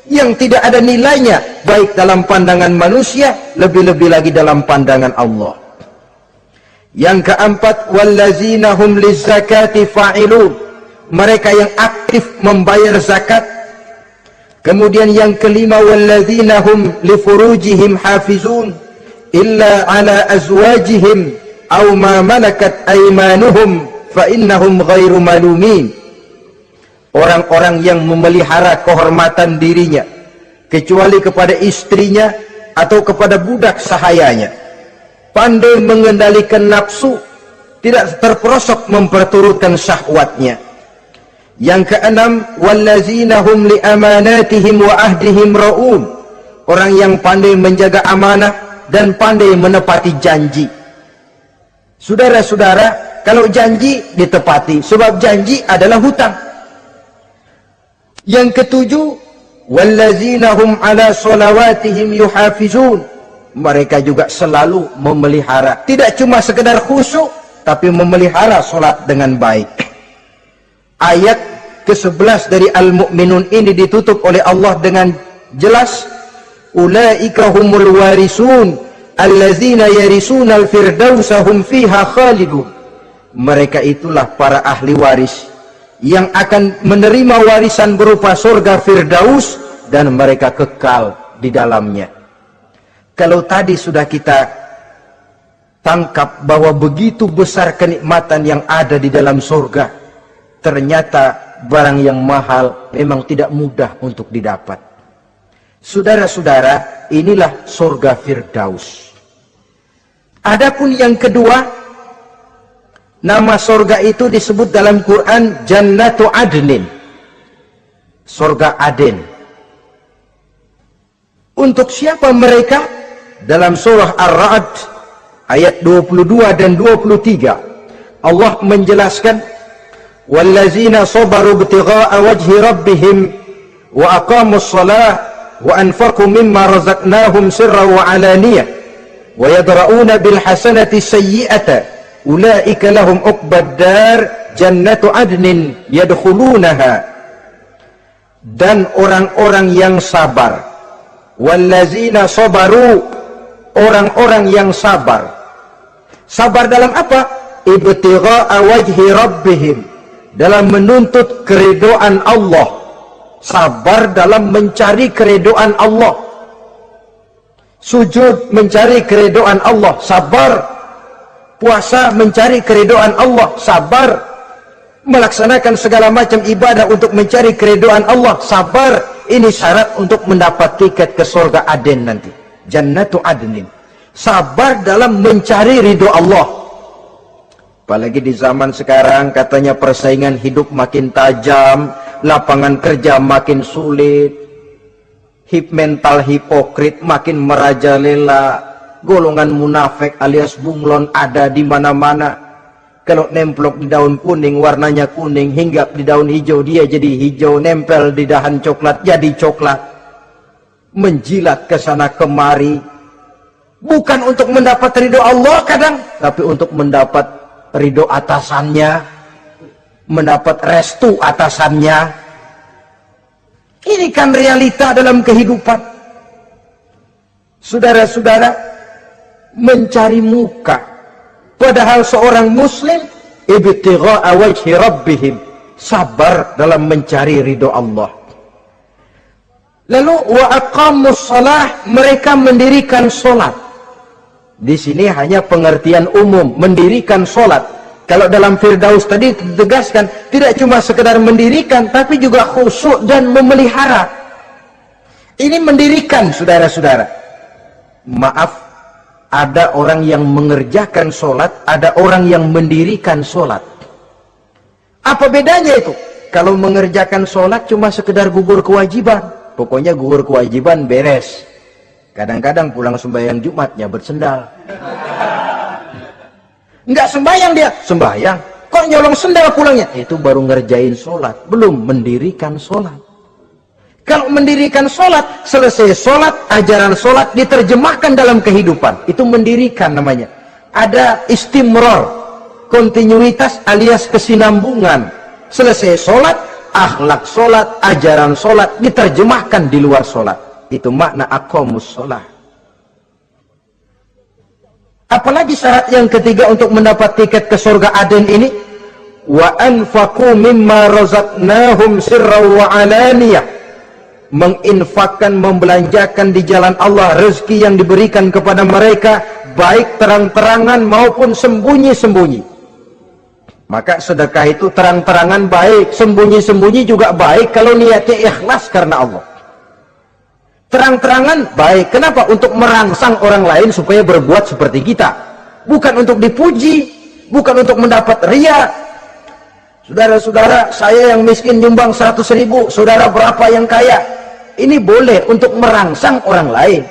yang tidak ada nilainya baik dalam pandangan manusia, lebih-lebih lagi dalam pandangan Allah. Yang keempat, wallazina hum lizzakati fa'ilun. Mereka yang aktif membayar zakat. Kemudian yang kelima, wallazina hum lifurujihim hafizun illa ala azwajihim aw ma malakat aymanuhum fa innahum ghairu malumin. Orang-orang yang memelihara kehormatan dirinya kecuali kepada istrinya atau kepada budak sahayanya, pandai mengendalikan nafsu, tidak terperosok memperturutkan syahwatnya. Yang keenam, wallazina hum li amanatihim wa ahdihim ra'un. Orang yang pandai menjaga amanah dan pandai menepati janji. Saudara-saudara, kalau janji ditepati, sebab janji adalah hutang. Yang ketujuh, wallazina hum ala sholawatihim yuhafizun. Mereka juga selalu memelihara, tidak cuma sekedar khusyuk, tapi memelihara sholat dengan baik. Ayat ke-11 dari Al-Mu'minun ini ditutup oleh Allah dengan jelas, ulaika humul warisun allazina yarisunal firdausa hum fiha khalidun. Mereka itulah para ahli waris yang akan menerima warisan berupa surga Firdaus dan mereka kekal di dalamnya. Kalau tadi sudah kita tangkap bahwa begitu besar kenikmatan yang ada di dalam surga, ternyata barang yang mahal memang tidak mudah untuk didapat. Saudara-saudara, inilah surga Firdaus. Adapun yang kedua, nama surga itu disebut dalam Quran Jannatu Adnin, surga Aden. Untuk siapa mereka? Dalam surah Ar-Ra'd ayat 22 dan 23 Allah menjelaskan, wallazina sabaru ibtigha'a wajhi rabbihim wa aqamus shalah wa anfaqu mimma razaqnahum sirran wa alaniyah wa yadra'una bil hasanati sayyi'ata ulaika lahum uqbad dar jannatu adnin yadkhulunaha. Dan orang-orang yang sabar, wallazina sabaru, orang-orang yang sabar. Sabar dalam apa? Ibtigha'a wajhi rabbihim, dalam menuntut keridhaan Allah. Sabar dalam mencari keridhaan Allah. Sujud mencari keridhaan Allah, sabar. Puasa mencari keridhaan Allah, sabar. Melaksanakan segala macam ibadah untuk mencari keridhaan Allah, sabar. Ini syarat untuk mendapat tiket ke surga Aden nanti, Jannatu Adnin. Sabar dalam mencari ridho Allah. Apalagi di zaman sekarang katanya persaingan hidup makin tajam, lapangan kerja makin sulit, mental hipokrit makin merajalela, golongan munafik alias bunglon ada di mana-mana. Kalau nemplok di daun kuning warnanya kuning, hinggap di daun hijau dia jadi hijau, nempel di dahan coklat jadi coklat. Menjilat ke sana kemari, bukan untuk mendapat ridho Allah kadang, tapi untuk mendapat ridho atasannya, mendapat restu atasannya. Ini kan realita dalam kehidupan. Saudara-saudara, mencari muka. Padahal seorang muslim ibtigha'a wajhi rabbihim, sabar dalam mencari ridho Allah. Lalu wa aqamus shalah, mereka mendirikan salat. Di sini hanya pengertian umum, mendirikan salat. Kalau dalam Firdaus tadi ditegaskan, tidak cuma sekedar mendirikan, tapi juga khusyuk dan memelihara. Ini mendirikan, saudara-saudara. Maaf, Ada orang yang mengerjakan sholat, ada orang yang mendirikan sholat. Apa bedanya itu? Kalau mengerjakan sholat cuma sekedar gugur kewajiban. Pokoknya gugur kewajiban beres. Kadang-kadang pulang sembahyang Jumatnya bersendal. Enggak sembahyang dia, sembahyang. Kok nyolong sendal pulangnya? Itu baru ngerjain sholat, belum mendirikan sholat. Kalau mendirikan sholat, selesai sholat, ajaran sholat diterjemahkan dalam kehidupan. Itu mendirikan namanya. Ada istimror, kontinuitas alias kesinambungan. Selesai sholat, akhlak sholat, ajaran sholat diterjemahkan di luar sholat. Itu makna aqamus sholat. Apalagi syarat yang ketiga untuk mendapat tiket ke surga Aden ini? Wa anfaqu mimma razaqnahum sirran wa alaniyah. Menginfakkan, membelanjakan di jalan Allah rezeki yang diberikan kepada mereka, baik terang-terangan maupun sembunyi-sembunyi. Maka sedekah itu terang-terangan baik, sembunyi-sembunyi juga baik kalau niatnya ikhlas karena Allah. Terang-terangan baik, kenapa? Untuk merangsang orang lain supaya berbuat seperti kita, bukan untuk dipuji, bukan untuk mendapat ria. Saudara-saudara, saya yang miskin nyumbang 100.000, saudara berapa yang kaya? Ini boleh untuk merangsang orang lain.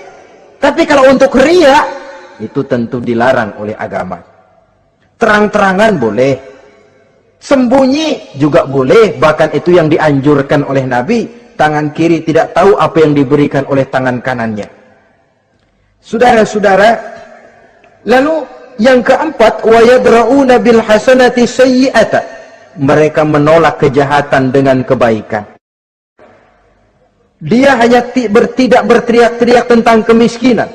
Tapi kalau untuk ria, itu tentu dilarang oleh agama. Terang-terangan boleh, sembunyi juga boleh, bahkan itu yang dianjurkan oleh Nabi. Tangan kiri tidak tahu apa yang diberikan oleh tangan kanannya. Saudara-saudara, lalu yang keempat, wa yadra'una bil hasanati sayyi'ata. Mereka menolak kejahatan dengan kebaikan. Dia hanya tidak berteriak-teriak tentang kemiskinan,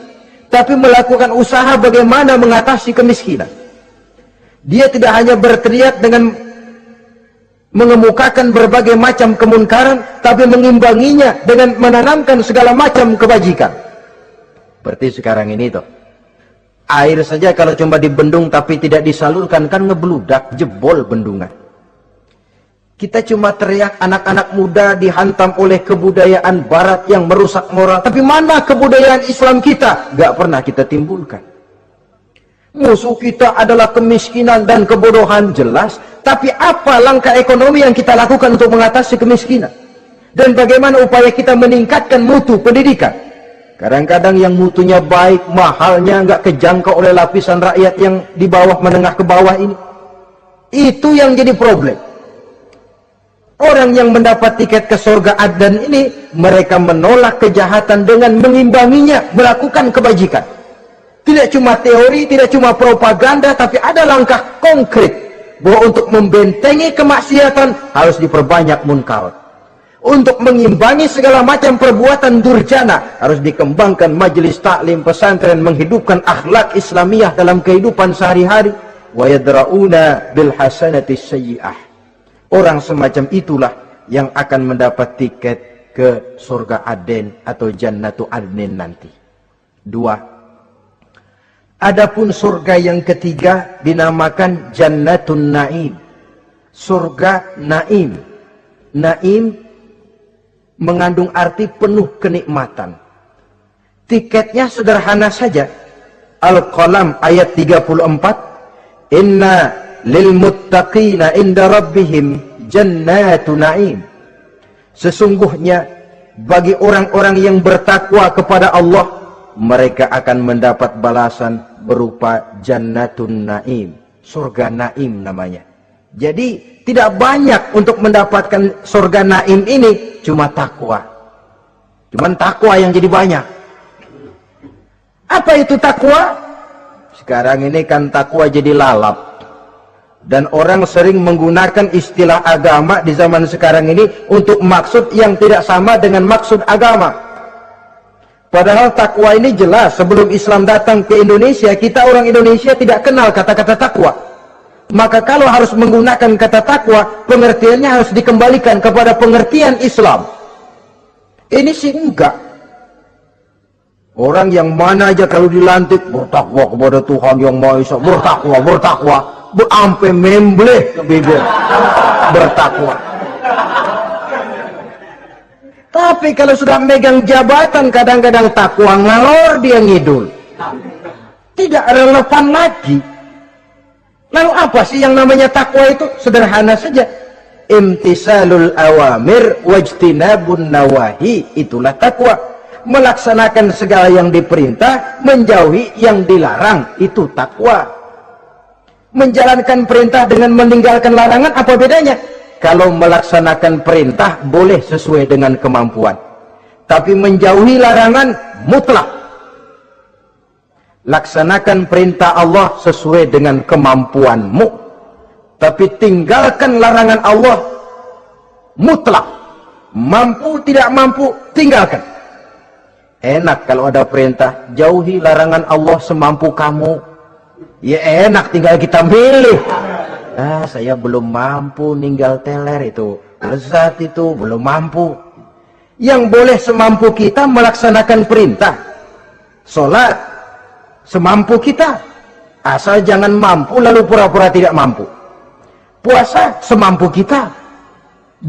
tapi melakukan usaha bagaimana mengatasi kemiskinan. Dia tidak hanya berteriak dengan mengemukakan berbagai macam kemunkaran, tapi mengimbanginya dengan menanamkan segala macam kebajikan. Seperti sekarang ini tuh. Air saja kalau cuma dibendung tapi tidak disalurkan, kan ngebludak, jebol bendungan. Kita cuma teriak anak-anak muda dihantam oleh kebudayaan barat yang merusak moral. Tapi mana kebudayaan Islam kita? Gak pernah kita timbulkan. Musuh kita adalah kemiskinan dan kebodohan, jelas. Tapi apa langkah ekonomi yang kita lakukan untuk mengatasi kemiskinan? Dan bagaimana upaya kita meningkatkan mutu pendidikan? Kadang-kadang yang mutunya baik, mahalnya gak kejangkau oleh lapisan rakyat yang di bawah, menengah ke bawah ini. Itu yang jadi problem. Orang yang mendapat tiket ke surga Aden ini, mereka menolak kejahatan dengan mengimbanginya, melakukan kebajikan. Tidak cuma teori, tidak cuma propaganda, tapi ada langkah konkret bahwa untuk membentengi kemaksiatan harus diperbanyak munkar. Untuk mengimbangi segala macam perbuatan durjana harus dikembangkan majelis taklim pesantren, menghidupkan akhlak Islamiyah dalam kehidupan sehari-hari. Wa yadra'una bil hasanati sayyi'ah. Orang semacam itulah yang akan mendapat tiket ke surga Aden atau Jannatu Adnin nanti. 2. Adapun surga yang ketiga dinamakan Jannatun Naim. Surga Naim. Naim mengandung arti penuh kenikmatan. Tiketnya sederhana saja. Al-Qalam ayat 34. Inna lil muttaqina inda rabbihim jannatu na'im. Sesungguhnya bagi orang-orang yang bertakwa kepada Allah, mereka akan mendapat balasan berupa jannatun na'im, surga Naim namanya. Jadi tidak banyak untuk mendapatkan surga Naim ini, cuma takwa. Cuman takwa yang jadi banyak. Apa itu takwa? Sekarang ini kan takwa jadi lalap. Dan orang sering menggunakan istilah agama di zaman sekarang ini untuk maksud yang tidak sama dengan maksud agama. Padahal takwa ini jelas, sebelum Islam datang ke Indonesia, kita orang Indonesia tidak kenal kata-kata takwa. Maka kalau harus menggunakan kata takwa, pengertiannya harus dikembalikan kepada pengertian Islam. Ini sih enggak. Orang yang mana aja kalau dilantik bertakwa kepada Tuhan yang Maha Esa, bertakwa. Sampai membleh ke bibir, bertakwa. Tapi kalau sudah megang jabatan, kadang-kadang takwa ngalor dia ngidul. Tidak relevan lagi. Lalu apa sih yang namanya takwa itu? Sederhana saja. Imtisalul awamir wajtinabun nawahi, itulah takwa. Melaksanakan segala yang diperintah, menjauhi yang dilarang, itu takwa. Menjalankan perintah dengan meninggalkan larangan, apa bedanya? Kalau melaksanakan perintah boleh sesuai dengan kemampuan, tapi menjauhi larangan mutlak. Laksanakan perintah Allah sesuai dengan kemampuanmu, tapi tinggalkan larangan Allah mutlak. Mampu tidak mampu, tinggalkan. Enak kalau ada perintah, jauhi larangan Allah semampu kamu. Ya enak, tinggal kita milih. Saya belum mampu ninggal teler itu, lezat itu, belum mampu. Yang boleh semampu kita melaksanakan perintah. Sholat semampu kita, asal jangan mampu lalu pura-pura tidak mampu. Puasa semampu kita,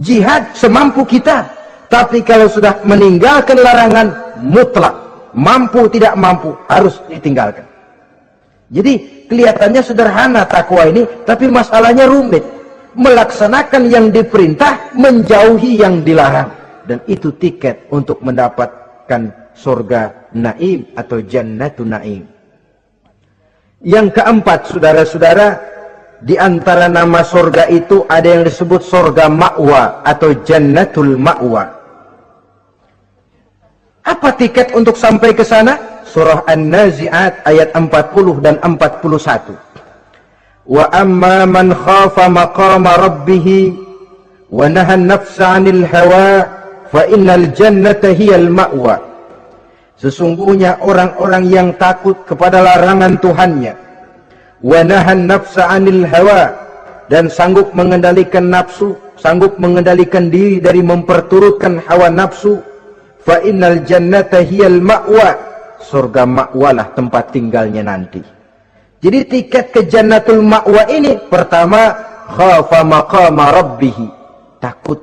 jihad semampu kita. Tapi kalau sudah meninggalkan larangan mutlak, mampu tidak mampu harus ditinggalkan. Jadi kelihatannya sederhana takwa ini, tapi masalahnya rumit. Melaksanakan yang diperintah, menjauhi yang dilarang, dan itu tiket untuk mendapatkan surga naim atau jannatun naim. Yang keempat, saudara-saudara, di antara nama surga itu ada yang disebut surga ma'wa atau jannatul ma'wa. Apa tiket untuk sampai ke sana? Surah An-Nazi'at ayat 40 dan 41. Wa amma man khafa maqama rabbih wa nahan nafsa 'anil hawa fa innal jannata hiyal ma'wa. Sesungguhnya orang-orang yang takut kepada larangan Tuhannya, wa nahan nafsa 'anil hawa, dan sanggup mengendalikan nafsu, sanggup mengendalikan diri dari memperturutkan hawa nafsu, fa innal jannata hiyal ma'wa. Surga ma'walah tempat tinggalnya nanti. Jadi tiket ke jannatul ma'wa ini, pertama, khafa maqama rabbih, takut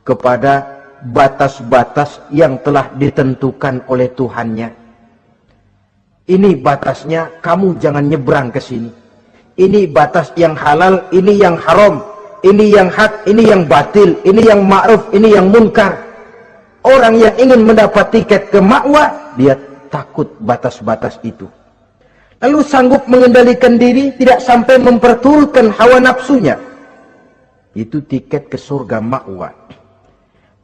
kepada batas-batas yang telah ditentukan oleh Tuhannya. Ini batasnya, kamu jangan nyebrang ke sini. Ini batas yang halal, ini yang haram, ini yang hak, ini yang batil, ini yang ma'ruf, ini yang munkar. Orang yang ingin mendapat tiket ke ma'wa, dia takut batas-batas itu. Lalu sanggup mengendalikan diri, tidak sampai memperturutkan hawa nafsunya. Itu tiket ke surga ma'wa.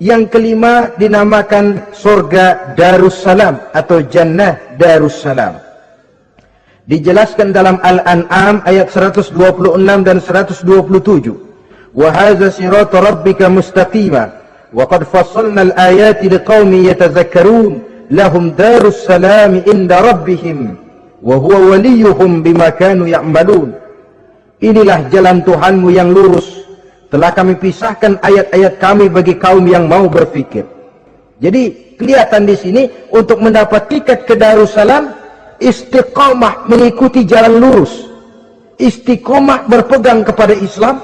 Yang kelima dinamakan surga Darussalam atau Jannah Darussalam. Dijelaskan dalam Al-An'am ayat 126 dan 127. Wa hadza siratu rabbika mustaqima wa qad fassalna al-ayati liqaumin yatadhakkarun. Lahum darus salami inda rabbihim wa huwa waliyuhum bima kanu ya'malun. Inilah jalan Tuhanmu yang lurus. Telah kami pisahkan ayat-ayat kami bagi kaum yang mau berfikir. Jadi kelihatan di sini untuk mendapat tiket ke Darussalam, istiqamah mengikuti jalan lurus, istiqamah berpegang kepada Islam,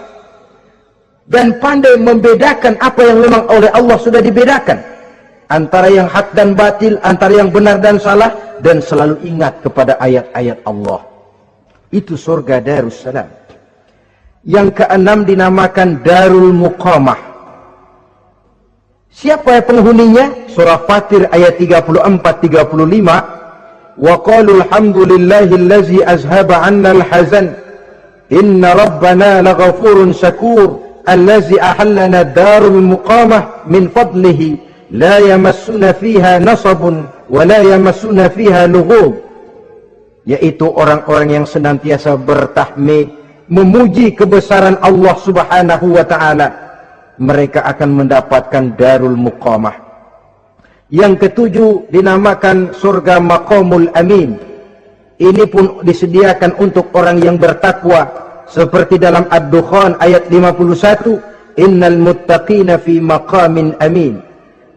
dan pandai membedakan apa yang memang oleh Allah sudah dibedakan. Antara yang hak dan batil, antara yang benar dan salah, dan selalu ingat kepada ayat-ayat Allah. Itu surga Darussalam. Yang keenam dinamakan Darul Muqamah. Siapa penghuninya? Surah Fatir ayat 34-35. Wa qalu alhamdulillahillazi azhaba 'anna al-hazan inna rabbana laghafurun syakur allazi ahallana darul muqamah min fadlihi la yamassuna fiha nasabun wa la yamassuna fiha lughub. Yaitu orang-orang yang senantiasa bertahmid, memuji kebesaran Allah Subhanahu wa taala, mereka akan mendapatkan darul muqamah. Yang ketujuh dinamakan surga Maqamul Amin. Ini pun disediakan untuk orang yang bertakwa, seperti dalam Ad-Dukhan ayat 51, innal muttaqina fi maqamin amin.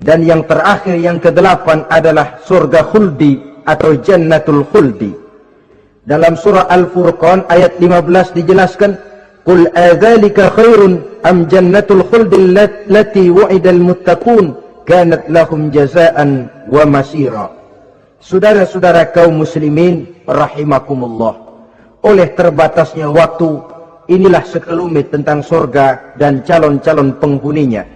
Dan yang terakhir, yang ke-8 adalah surga khuldi atau jannatul khuldi. Dalam surah Al-Furqan ayat 15 dijelaskan, qul adzalika khairun am jannatul khuldi allati wu'idal muttaqun kanat lahum jazaan wa masira. Saudara-saudara kaum muslimin rahimakumullah, oleh terbatasnya waktu, inilah sekelumit tentang surga dan calon-calon penghuninya.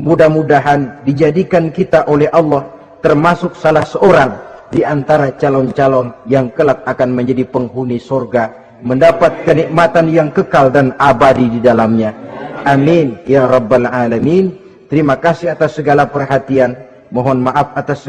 Mudah-mudahan dijadikan kita oleh Allah termasuk salah seorang di antara calon-calon yang kelak akan menjadi penghuni surga, mendapat kenikmatan yang kekal dan abadi di dalamnya. Amin ya rabbal alamin. Terima kasih atas segala perhatian. Mohon maaf atas